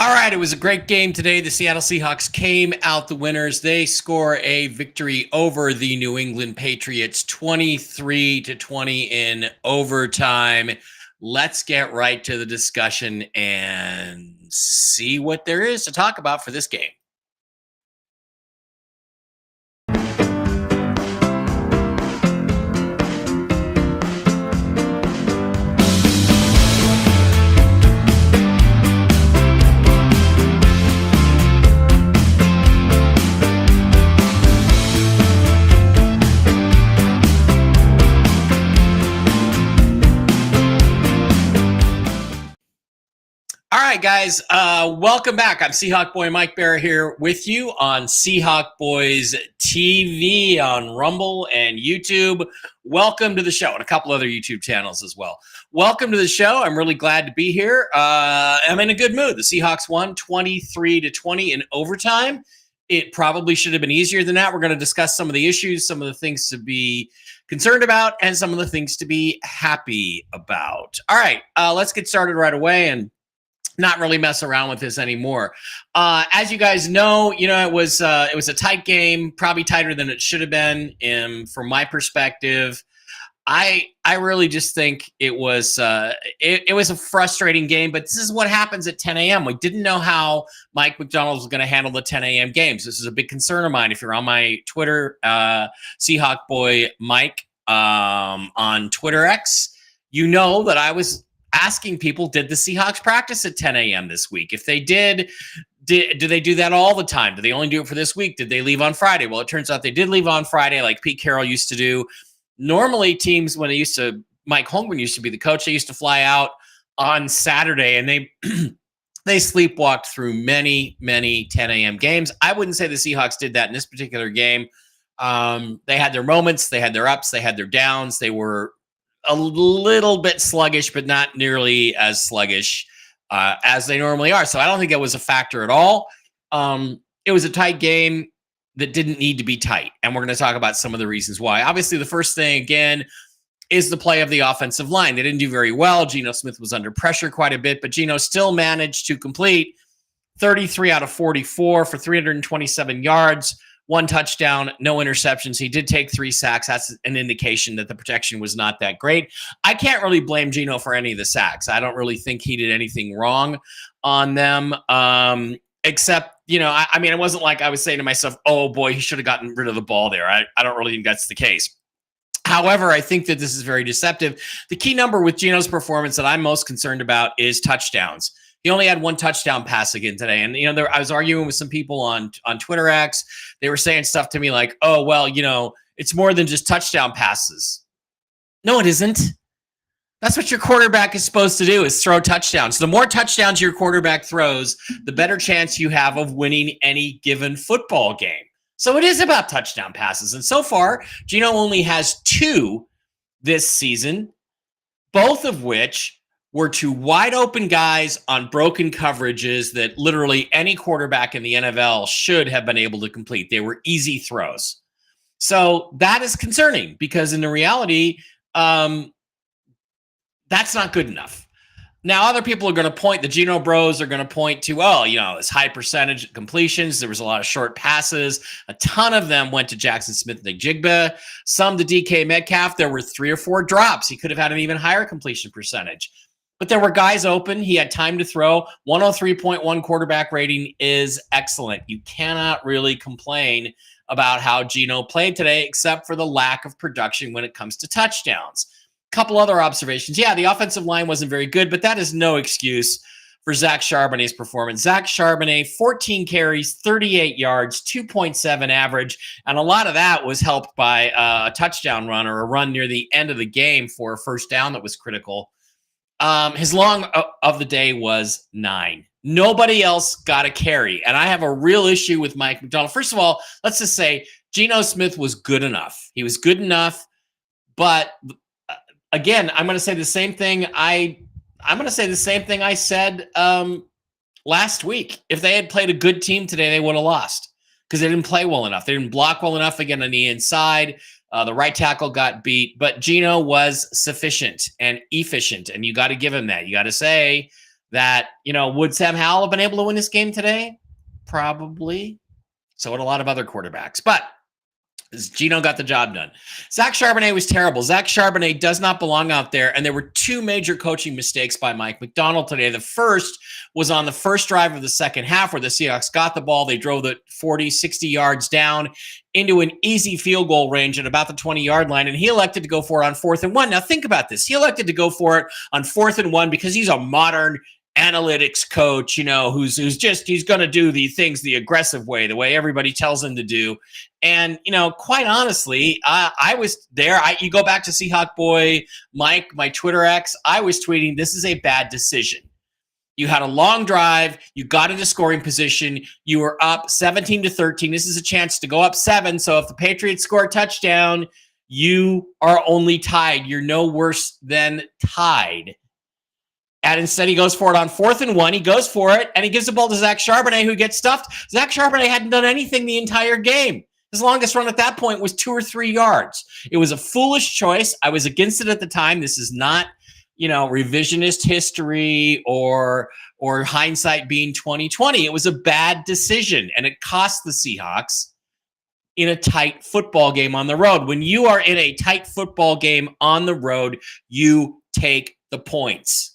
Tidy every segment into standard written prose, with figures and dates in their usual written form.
All right, it was a great game today. The Seattle Seahawks came out the winners. They score a victory over the New England Patriots 23-20 in overtime. Let's get right to the discussion and see what there is to talk about for this game. All right, guys, welcome back. I'm Seahawk Boy Mike Bear here with you on Seahawk Boys TV on Rumble and YouTube. Welcome to the show, and a couple other YouTube channels as well. Welcome to the show. I'm really glad to be here. I'm in a good mood. The Seahawks won 23-20 in overtime. It probably should have been easier than that. We're going to discuss some of the issues, some of the things to be concerned about, and some of the things to be happy about. All right, let's get started right away and not really mess around with this anymore. As you guys know, it was a tight game, probably tighter than it should have been. From my perspective, I really just think it was it was a frustrating game. But this is what happens at 10 a.m. We didn't know how Mike McDonald was going to handle the 10 a.m. games. This is a big concern of mine. If you're on my Twitter, Seahawk Boy Mike on Twitter X, you know that I was asking people, did the Seahawks practice at 10 a.m. this week? If they did they do that all the time? Do they only do it for this week? Did they leave on Friday? Well, it turns out they did leave on Friday, like Pete Carroll used to do. Normally, teams, when Mike Holmgren used to be the coach, they used to fly out on Saturday, and they they sleepwalked through many 10 a.m. games. I wouldn't say the Seahawks did that in this particular game. They had their moments, they had their ups, they had their downs. They were a little bit sluggish, but not nearly as sluggish as they normally are. So I don't think that was a factor at all. It was a tight game that didn't need to be tight. And we're going to talk about some of the reasons why. Obviously, the first thing, again, is the play of the offensive line. They didn't do very well. Geno Smith was under pressure quite a bit, but Geno still managed to complete 33 out of 44 for 327 yards. 1 touchdown, no interceptions. He did take 3 sacks. That's an indication that the protection was not that great. I can't really blame Geno for any of the sacks. I don't really think he did anything wrong on them, except, I mean, it wasn't like I was saying to myself, oh, boy, he should have gotten rid of the ball there. I don't really think that's the case. However, I think that this is very deceptive. The key number with Geno's performance that I'm most concerned about is touchdowns. He only had 1 touchdown pass again today. And, I was arguing with some people on Twitter X. They were saying stuff to me like, oh, well, it's more than just touchdown passes. No, it isn't. That's what your quarterback is supposed to do, is throw touchdowns. The more touchdowns your quarterback throws, the better chance you have of winning any given football game. So it is about touchdown passes. And so far, Geno only has 2 this season, both of which were to wide open guys on broken coverages that literally any quarterback in the NFL should have been able to complete. They were easy throws. So that is concerning because in the reality, that's not good enough. Now, other people are going to point, the Geno bros are going to point to, this high percentage completions. There was a lot of short passes. A ton of them went to Jackson Smith-Njigba. Some to DK Metcalf. There were 3 or 4 drops. He could have had an even higher completion percentage. But there were guys open. He had time to throw. 103.1 quarterback rating is excellent. You cannot really complain about how Geno played today, except for the lack of production when it comes to touchdowns. Couple other observations. Yeah, the offensive line wasn't very good, but that is no excuse for Zach Charbonnet's performance. Zach Charbonnet, 14 carries, 38 yards, 2.7 average, and a lot of that was helped by a touchdown run or a run near the end of the game for a first down that was critical. His long of the day was 9. Nobody else got a carry, and I have a real issue with Mike McDonald. First of all, let's just say Geno Smith was good enough. He was good enough, but again, I'm going to say the same thing. I'm going to say the same thing I said last week. If they had played a good team today, they would have lost because they didn't play well enough. They didn't block well enough again on the inside. The right tackle got beat, but Geno was sufficient and efficient, and you got to give him that. You got to say that, would Sam Howell have been able to win this game today? Probably. So would a lot of other quarterbacks. But Gino got the job done. Zach Charbonnet was terrible. Zach Charbonnet does not belong out there. And there were two major coaching mistakes by Mike Macdonald today. The first was on the first drive of the second half where the Seahawks got the ball. They drove the 40, 60 yards down into an easy field goal range at about the 20-yard line. And he elected to go for it on 4th and 1. Now think about this. He elected to go for it on 4th and 1 because he's a modern analytics coach, he's going to do the things the aggressive way, the way everybody tells him to do. And, quite honestly, I was there. You go back to Seahawk Boy Mike, my Twitter X, I was tweeting, this is a bad decision. You had a long drive. You got into scoring position. You were up 17-13. This is a chance to go up 7. So if the Patriots score a touchdown, you are only tied. You're no worse than tied. And instead, he goes for it on 4th and 1. He goes for it, and he gives the ball to Zach Charbonnet, who gets stuffed. Zach Charbonnet hadn't done anything the entire game. His longest run at that point was 2 or 3 yards. It was a foolish choice. I was against it at the time. This is not, revisionist history or hindsight being 2020. It was a bad decision, and it cost the Seahawks in a tight football game on the road. When you are in a tight football game on the road, you take the points.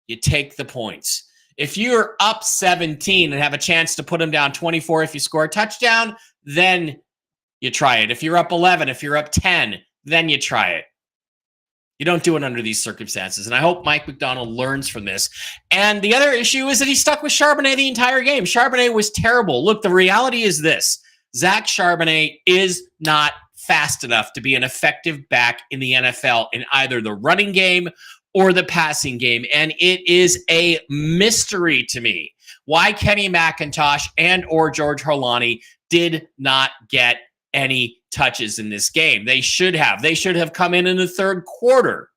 You take the points. If you're up 17 and have a chance to put them down 24 if you score a touchdown, then you try it. If you're up 11, if you're up 10, then you try it. You don't do it under these circumstances. And I hope Mike Macdonald learns from this. And the other issue is that he stuck with Charbonnet the entire game. Charbonnet was terrible. Look, the reality is this. Zach Charbonnet is not fast enough to be an effective back in the NFL in either the running game or the passing game. And it is a mystery to me why Kenny McIntosh and or George Holani did not get any touches in this game. They should have. They should have come in the third quarter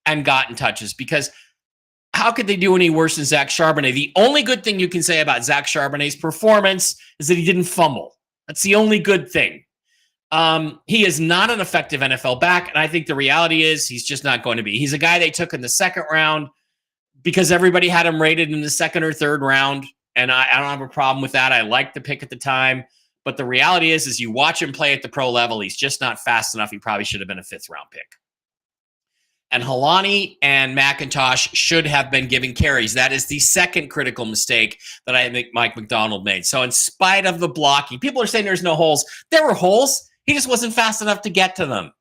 and gotten touches, because how could they do any worse than Zach Charbonnet? The only good thing you can say about Zach Charbonnet's performance is that he didn't fumble. That's the only good thing. He is not an effective NFL back, and I think the reality is he's just not going to be. He's a guy they took in the second round because everybody had him rated in the second or third round, and I don't have a problem with that. I liked the pick at the time, but the reality is you watch him play at the pro level, he's just not fast enough. He probably should have been a 5th-round pick. And Holani and McIntosh should have been given carries. That is the second critical mistake that I think Mike Macdonald made. So in spite of the blocking, people are saying there's no holes. There were holes. He just wasn't fast enough to get to them.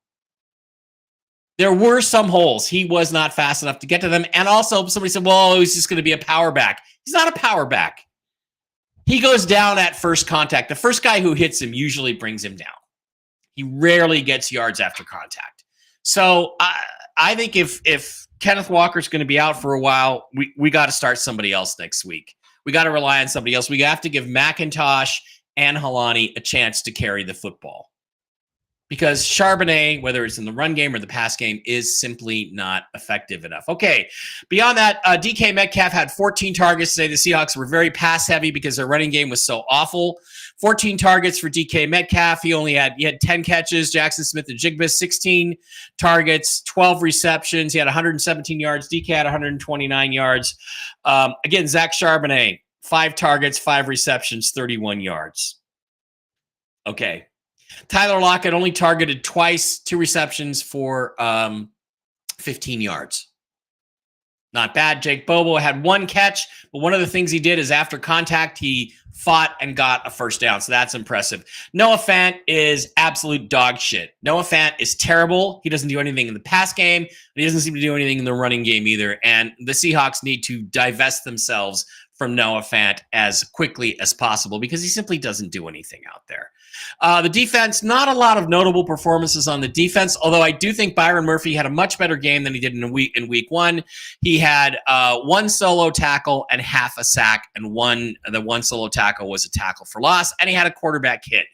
There were some holes. He was not fast enough to get to them. And also somebody said, well, he's just going to be a power back. He's not a power back. He goes down at first contact. The first guy who hits him usually brings him down. He rarely gets yards after contact. So I think if Kenneth Walker's going to be out for a while, we got to start somebody else next week. We got to rely on somebody else. We have to give McIntosh and Holani a chance to carry the football. Because Charbonnet, whether it's in the run game or the pass game, is simply not effective enough. Okay, beyond that, DK Metcalf had 14 targets today. The Seahawks were very pass-heavy because their running game was so awful. 14 targets for DK Metcalf. He had 10 catches. Jackson Smith-Njigba, 16 targets, 12 receptions. He had 117 yards. DK had 129 yards. Again, Zach Charbonnet, 5 targets, 5 receptions, 31 yards. Okay. Tyler Lockett only targeted twice, 2 receptions for 15 yards. Not bad. Jake Bobo had 1 catch, but one of the things he did is after contact, he fought and got a first down. So that's impressive. Noah Fant is absolute dog shit. Noah Fant is terrible. He doesn't do anything in the pass game, and he doesn't seem to do anything in the running game either. And the Seahawks need to divest themselves from Noah Fant as quickly as possible because he simply doesn't do anything out there. The defense, not a lot of notable performances on the defense, although I do think Byron Murphy had a much better game than he did in week 1. He had 1 solo tackle and half a sack, and the one solo tackle was a tackle for loss, and he had a quarterback hit.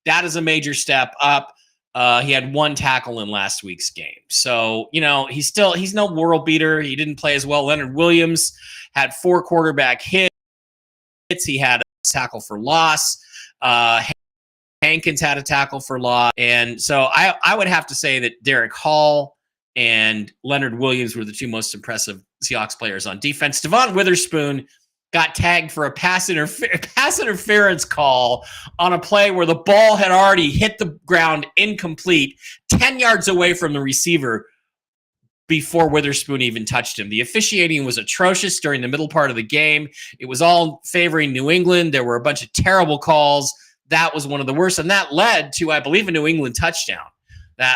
That is a major step up. He had 1 tackle in last week's game. So, he's no world beater. He didn't play as well. Leonard Williams had 4 quarterback hits. He had a tackle for loss. Hankins had a tackle for loss. And so I would have to say that Derek Hall and Leonard Williams were the 2 most impressive Seahawks players on defense. Devon Witherspoon got tagged for a pass interference call on a play where the ball had already hit the ground incomplete, 10 yards away from the receiver before Witherspoon even touched him. The officiating was atrocious during the middle part of the game. It was all favoring New England. There were a bunch of terrible calls. That was one of the worst, and that led to, I believe, a New England touchdown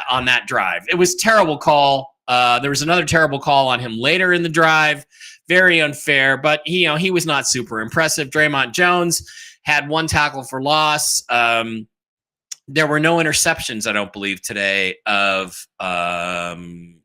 on that drive. It was a terrible call. There was another terrible call on him later in the drive. Very unfair, but he was not super impressive. Draymond Jones had 1 tackle for loss. There were no interceptions, I don't believe, today of Jacoby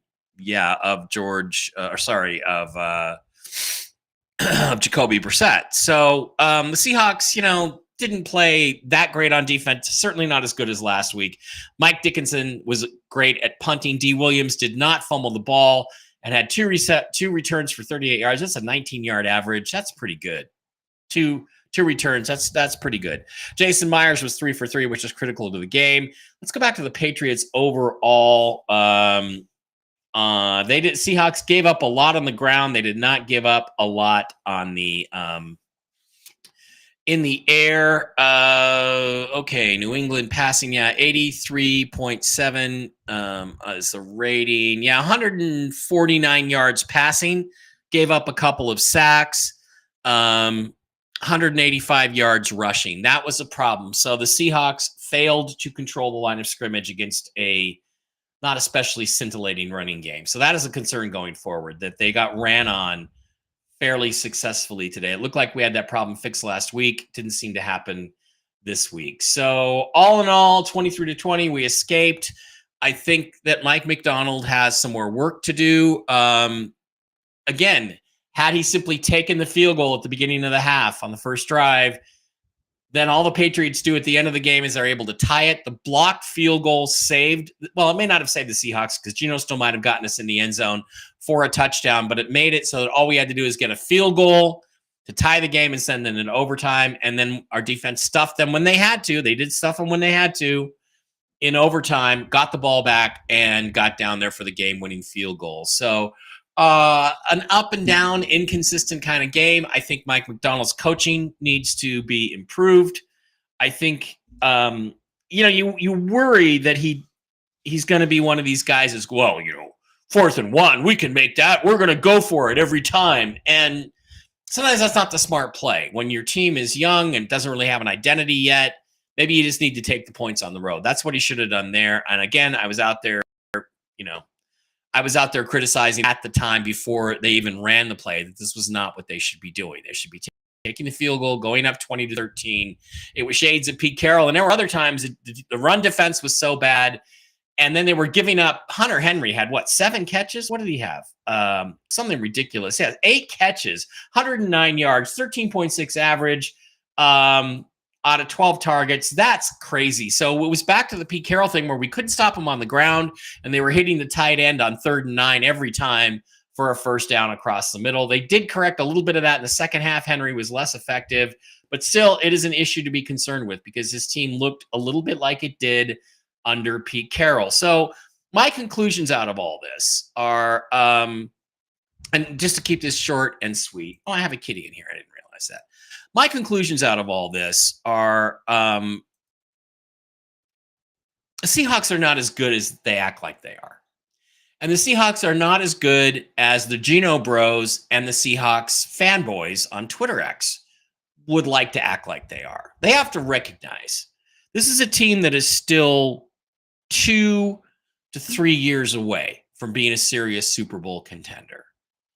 Brissett. So the Seahawks, didn't play that great on defense. Certainly not as good as last week. Mike Dickinson was great at punting. D. Williams did not fumble the ball and had 2 returns for 38 yards. That's a 19-yard average. That's pretty good. Two returns. That's pretty good. Jason Myers was 3 for 3, which is critical to the game. Let's go back to the Patriots overall. Seahawks gave up a lot on the ground. They did not give up a lot on the in the air. Okay, New England passing, 83.7 is the rating. 149 yards passing. Gave up a couple of sacks. 185 yards rushing. That was a problem. So the Seahawks failed to control the line of scrimmage against a not especially scintillating running game. So that is a concern going forward, that they got ran on fairly successfully today. It looked like we had that problem fixed last week. Didn't seem to happen this week. So all in all, 23-20, we escaped. I think that Mike McDonald has some more work to do. Again, had he simply taken the field goal at the beginning of the half on the first drive, then all the Patriots do at the end of the game is they're able to tie it. The blocked field goal saved. Well, it may not have saved the Seahawks because Geno still might have gotten us in the end zone for a touchdown, but it made it so that all we had to do is get a field goal to tie the game and send them in overtime. And then our defense stuffed them when they had to. They did stuff them when they had to in overtime, got the ball back, and got down there for the game-winning field goal. So an up and down, inconsistent kind of game. I think Mike McDonald's coaching needs to be improved. I think, you worry that he's going to be one of these guys as well, 4th and 1, we can make that. We're going to go for it every time. And sometimes that's not the smart play. When your team is young and doesn't really have an identity yet, maybe you just need to take the points on the road. That's what he should have done there. And again, I was out there criticizing at the time before they even ran the play that this was not what they should be doing. They should be taking the field goal, going up 20-13. It was shades of Pete Carroll. And there were other times the run defense was so bad. And then they were giving up. Hunter Henry had 7 catches? What did he have? Something ridiculous. He had 8 catches, 109 yards, 13.6 average out of 12 targets. That's crazy. So it was back to the Pete Carroll thing where we couldn't stop him on the ground, and they were hitting the tight end on 3rd and 9 every time for a first down across the middle. They did correct a little bit of that in the second half. Henry was less effective, but still it is an issue to be concerned with because his team looked a little bit like it did under Pete Carroll. So my conclusions out of all this are, and just to keep this short and sweet. Oh, I have a kitty in here. I didn't realize that. My conclusions out of all this are the Seahawks are not as good as they act like they are. And the Seahawks are not as good as the Geno Bros and the Seahawks fanboys on Twitter X would like to act like they are. They have to recognize this is a team that is still 2 to 3 years away from being a serious Super Bowl contender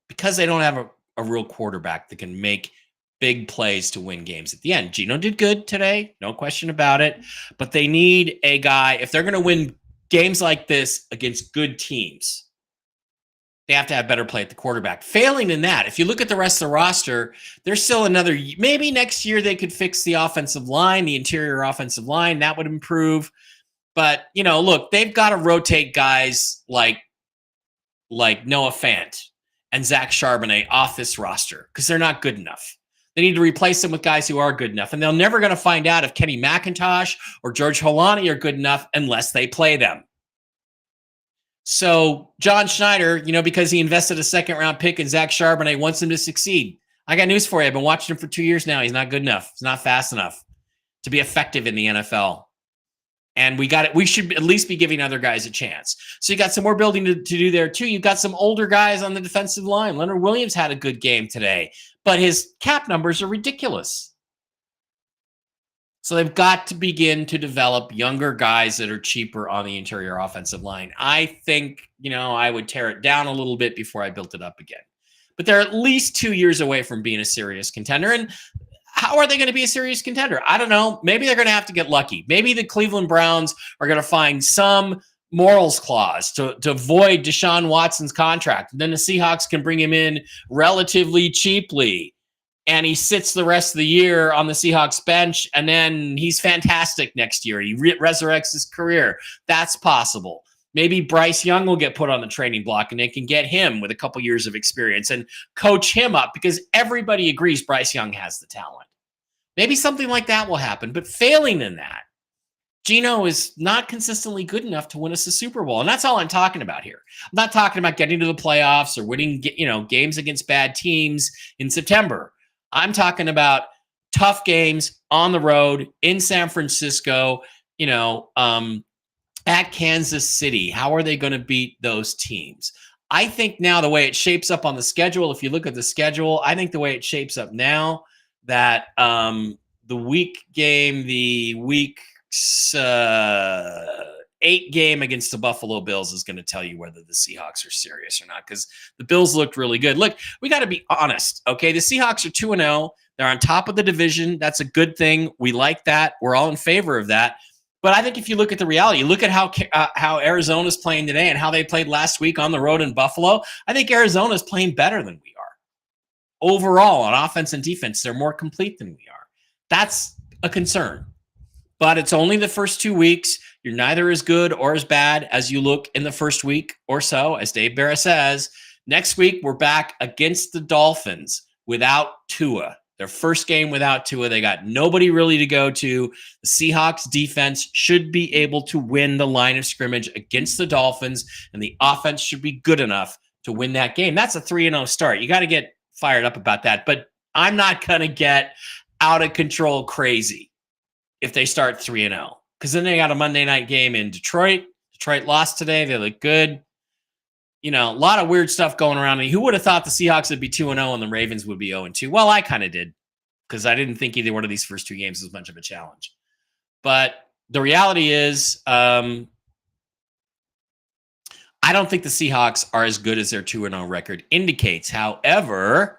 because they don't have a real quarterback that can make big plays to win games at the end. Geno did good today, no question about it, but they need a guy. If they're going to win games like this against good teams, they have to have better play at the quarterback. Failing in that, if you look at the rest of the roster, there's still another, maybe next year they could fix the offensive line, the interior offensive line. That would improve. But, look, they've got to rotate guys like Noah Fant and Zach Charbonnet off this roster because they're not good enough. They need to replace them with guys who are good enough. And they're never going to find out if Kenny McIntosh or George Holani are good enough unless they play them. So John Schneider, because he invested a second-round pick in Zach Charbonnet, wants him to succeed. I got news for you. I've been watching him for 2 years now. He's not good enough. He's not fast enough to be effective in the NFL. And we should at least be giving other guys a chance. So you got some more building to do there too. You've got some older guys on the defensive line. Leonard Williams had a good game today, but his cap numbers are ridiculous. So they've got to begin to develop younger guys that are cheaper on the interior offensive line. I think, I would tear it down a little bit before I built it up again. But they're at least 2 years away from being a serious contender. And how are they going to be a serious contender? I don't know. Maybe they're going to have to get lucky. Maybe the Cleveland Browns are going to find some morals clause to void Deshaun Watson's contract. And then the Seahawks can bring him in relatively cheaply. And he sits the rest of the year on the Seahawks bench, and then he's fantastic next year. He resurrects his career. That's possible. Maybe Bryce Young will get put on the training block, and they can get him with a couple years of experience and coach him up because everybody agrees Bryce Young has the talent. Maybe something like that will happen. But failing in that, Geno is not consistently good enough to win us a Super Bowl. And that's all I'm talking about here. I'm not talking about getting to the playoffs or winning, games against bad teams in September. I'm talking about tough games on the road in San Francisco, at Kansas City. How are they going to beat those teams? I think now the way it shapes up on the schedule, if you look at the schedule, I think the way it shapes up now that the week 8 game against the Buffalo Bills is going to tell you whether the Seahawks are serious or not, because the Bills looked really good. Look, we got to be honest, okay? The Seahawks are 2-0. They're on top of the division. That's a good thing. We like that. We're all in favor of that. But I think if you look at the reality, look at how Arizona's playing today and how they played last week on the road in Buffalo. I think Arizona's playing better than we are. Overall, on offense and defense, they're more complete than we are. That's a concern. But it's only the first 2 weeks. You're neither as good or as bad as you look in the first week or so, as Dave Barra says. Next week, we're back against the Dolphins without Tua. Their first game without Tua. They got nobody really to go to. The Seahawks defense should be able to win the line of scrimmage against the Dolphins, and the offense should be good enough to win that game. That's a 3-0 start. You got to get fired up about that. But I'm not going to get out of control crazy if they start 3-0, because then they got a Monday night game in Detroit. Detroit lost today. They look good. A lot of weird stuff going around. Who would have thought the Seahawks would be 2-0 and the Ravens would be 0-2? Well, I kind of did, because I didn't think either one of these first 2 games was much of a challenge. But the reality is, I don't think the Seahawks are as good as their 2-0 record indicates. However,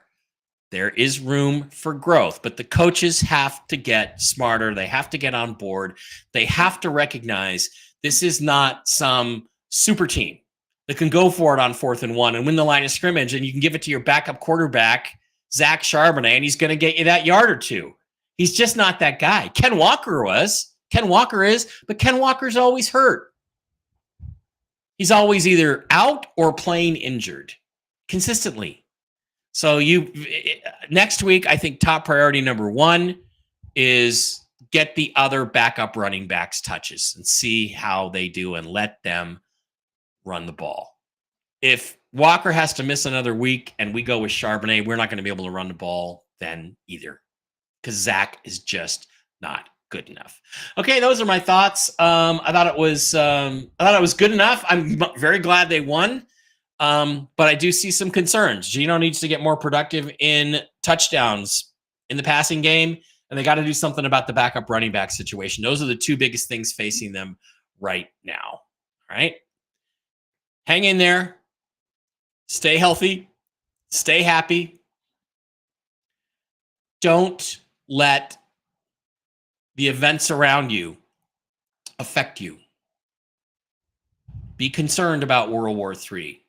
there is room for growth, but the coaches have to get smarter. They have to get on board. They have to recognize this is not some super team that can go for it on 4th and 1 and win the line of scrimmage, and you can give it to your backup quarterback, Zach Charbonnet, and he's going to get you that yard or two. He's just not that guy. Ken Walker was. Ken Walker is, but Ken Walker's always hurt. He's always either out or playing injured consistently. So next week, I think top priority number 1 is get the other backup running backs touches and see how they do and let them run the ball. If Walker has to miss another week and we go with Charbonnet, we're not going to be able to run the ball then either, because Zach is just not good enough. Okay, those are my thoughts. I thought it was good enough. I'm very glad they won. But I do see some concerns. Geno needs to get more productive in touchdowns in the passing game, and they got to do something about the backup running back situation. Those are the 2 biggest things facing them right now. All right. Hang in there. Stay healthy. Stay happy. Don't let the events around you affect you. Be concerned about World War III.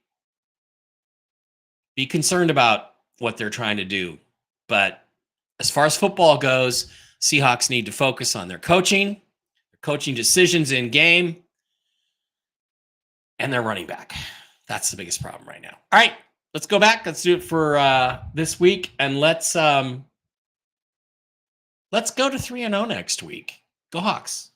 Be concerned about what they're trying to do. But as far as football goes, Seahawks need to focus on their coaching decisions in game, and their running back. That's the biggest problem right now. All right, let's go back. Let's do it for this week, and let's go to 3-0 next week. Go Hawks.